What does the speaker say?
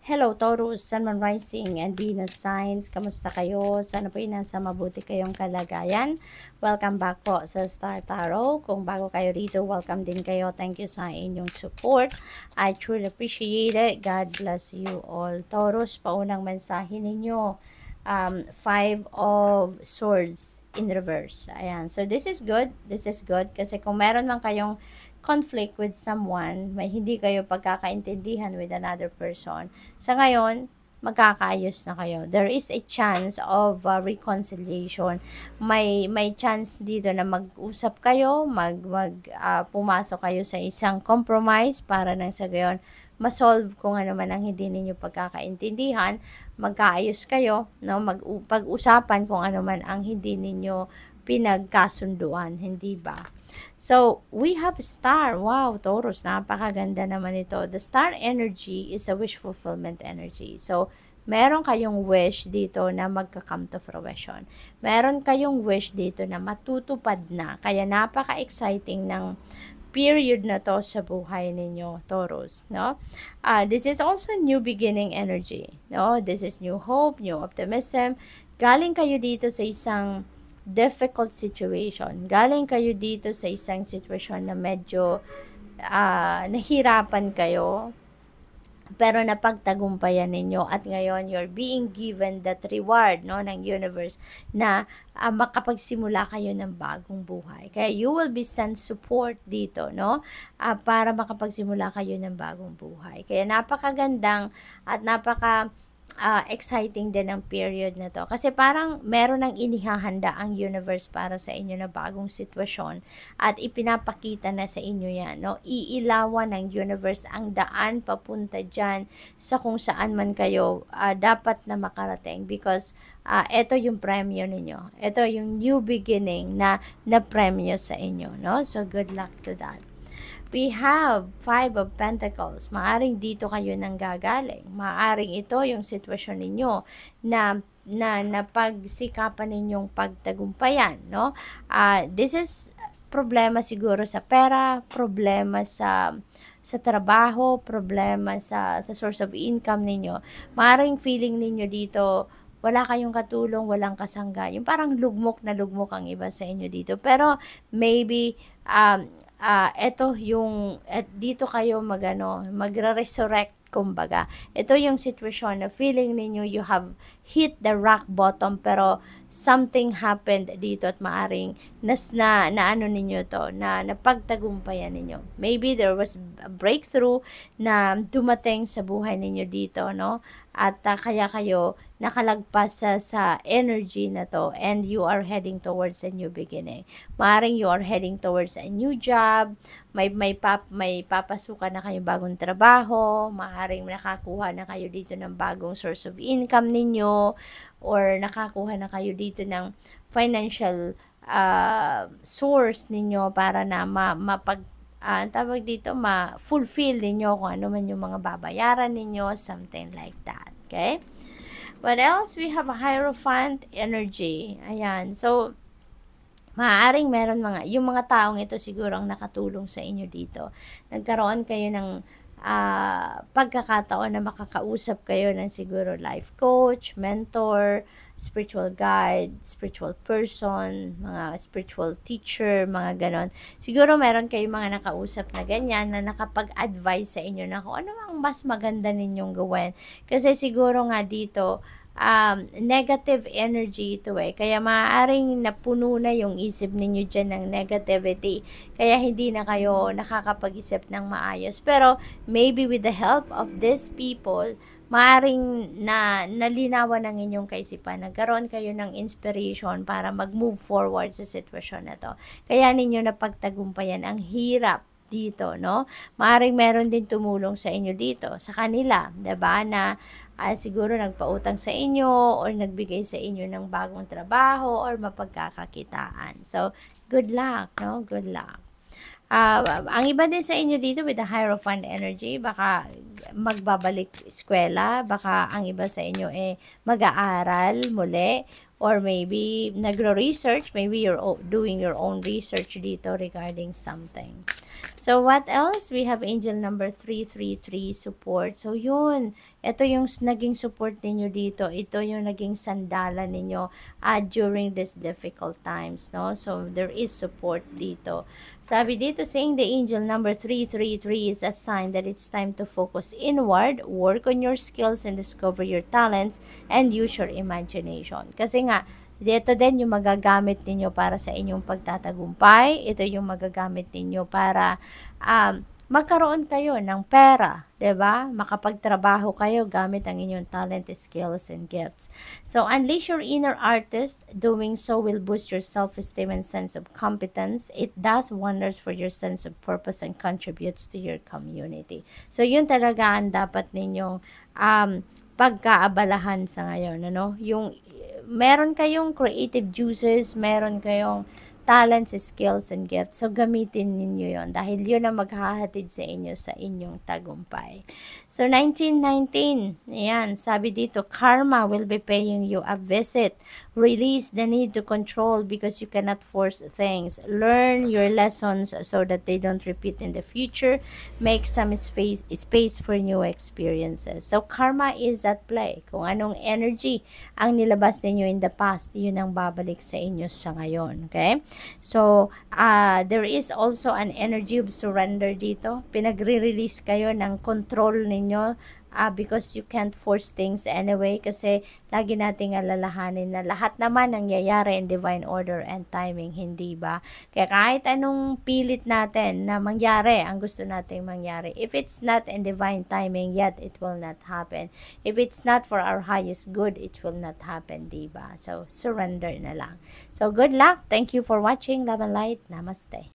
Hello Taurus, Sun, Moon, Rising, and Venus signs. Kamusta kayo? Sana po nasa mabuti kayong kalagayan. Welcome back po sa Star Tarot. Kung bago kayo rito, welcome din kayo. Thank you sa inyong support. I truly appreciate it. God bless you all. Taurus, paunang mensahe ninyo. Five of Swords in reverse. Ayan. So this is good. This is good. Kasi kung meron man kayong conflict with someone, may hindi kayo pagkakaintindihan with another person, sa ngayon, magkakaayos na kayo. There is a chance of reconciliation. May chance dito na mag-usap kayo, pumasok kayo sa isang compromise para nang sa gayon masolve kung ano man ang hindi ninyo pagkakaintindihan, magkaayos kayo, no? Pag-usapan kung ano man ang hindi ninyo pinagkasunduan, hindi ba? So, we have star. Wow, Taurus, napakaganda naman ito. The star energy is a wish fulfillment energy. So, meron kayong wish dito na magka-come to fruition. Meron kayong wish dito na matutupad na. Kaya napaka-exciting ng period na to sa buhay ninyo, Taurus, no? This is also new beginning energy, no? This is new hope, new optimism. Galing kayo dito sa isang difficult situation. Galing kayo dito sa isang sitwasyon na medyo nahirapan kayo, pero napagtagumpayan ninyo at ngayon you're being given that reward, no, ng universe na makapagsimula kayo ng bagong buhay. Kaya you will be sent support dito, no, para makapagsimula kayo ng bagong buhay. Kaya napakagandang at exciting din ang period na to. Kasi parang meron ng inihahanda ang universe para sa inyo na bagong sitwasyon at ipinapakita na sa inyo yan, no? Iilawan ng universe ang daan papunta dyan sa kung saan man kayo dapat na makarating because ito yung premyo ninyo. Ito yung new beginning na premyo sa inyo, no? So, good luck to that. We have Five of Pentacles. Maaring dito kayo nang gagaling. Maaring ito yung sitwasyon ninyo na napagsikapan ninyong pagtagumpayan, no? This is problema siguro sa pera, problema sa trabaho, problema sa source of income ninyo. Maaring feeling ninyo dito wala kayong katulong, walang kasangga. Yung parang lugmok na lugmok ang iba sa inyo dito. Pero maybe ito yung dito kayo magre-resurrect, kumbaga. Ito yung sitwasyon na feeling ninyo you have hit the rock bottom pero something happened dito at maaring na ano ninyo to, na napagtagumpayan ninyo. Maybe there was a breakthrough na dumating sa buhay ninyo dito, no? At kaya kayo nakalagpas sa energy na to and you are heading towards a new beginning. Maaring you are heading towards a new job, may papasukan na kayo bagong trabaho, maaring nakakuha na kayo dito ng bagong source of income ninyo, or nakakuha na kayo dito ng financial source ninyo para na tawag dito, ma-fulfill ninyo kung ano man yung mga babayaran ninyo, something like that. Okay? What else? We have a Hierophant energy. Ayan. So, maaaring meron yung mga taong ito siguro ang nakatulong sa inyo dito. Nagkaroon kayo ng pagkakataon na makakausap kayo ng siguro life coach, mentor, spiritual guide, spiritual person, mga spiritual teacher, mga ganon. Siguro meron kayong mga nakausap na ganyan na nakapag-advise sa inyo na kung ano ang mas maganda ninyong gawin. Kasi siguro nga dito, negative energy ito eh. Kaya maaaring napuno na yung isip ninyo dyan ng negativity. Kaya hindi na kayo nakakapag-isip ng maayos. Pero maybe with the help of these people, maaring nalinawan ng inyong kaisipan, nagkaroon kayo ng inspiration para mag-move forward sa sitwasyon na to. Kaya ninyo napagtagumpayan ang hirap dito, no? Maaring meron din tumulong sa inyo dito, sa kanila, 'di ba? Na siguro nagpautang sa inyo or nagbigay sa inyo ng bagong trabaho or mapagkakakitaan. So, good luck, no? Good luck. Ang iba din sa inyo dito with the Hierophant energy, baka magbabalik eskwela, baka ang iba sa inyo mag-aaral muli, or maybe nagro-research, maybe you're doing your own research dito regarding something. So, what else? We have angel number 333, support. So, yun. Ito yung naging support ninyo dito. Ito yung naging sandalan ninyo during these difficult times, no? So, there is support dito. Sabi dito, saying the angel number 333 is a sign that it's time to focus inward, work on your skills, and discover your talents, and use your imagination. Kasi nga, dito din yung magagamit ninyo para sa inyong pagtatagumpay. Ito yung magagamit ninyo para magkaroon kayo ng pera, 'di ba? Makapagtrabaho kayo gamit ang inyong talent, skills, and gifts. So, unleash your inner artist. Doing so will boost your self-esteem and sense of competence. It does wonders for your sense of purpose and contributes to your community. So, yun talaga ang dapat ninyong pagkaabalahan sa ngayon, ano? Yung meron kayong creative juices, meron kayong talents, skills, and gifts. So, gamitin ninyo yon dahil yun ang maghahatid sa inyo sa inyong tagumpay. So, 1919, ayan, sabi dito, karma will be paying you a visit. Release the need to control because you cannot force things. Learn your lessons so that they don't repeat in the future. Make some space for new experiences. So, karma is at play. Kung anong energy ang nilabas ninyo in the past, yun ang babalik sa inyo sa ngayon. Okay? So, there is also an energy of surrender dito. Pinagre-release kayo ng control ninyo because you can't force things anyway, kasi lagi nating alalahanin na lahat naman nangyayari in divine order and timing, hindi ba? Kaya kahit anong pilit natin na mangyari, ang gusto nating mangyari, if it's not in divine timing yet, it will not happen. If it's not for our highest good, it will not happen, di ba? So, surrender na lang. So, good luck. Thank you for watching. Love and light. Namaste.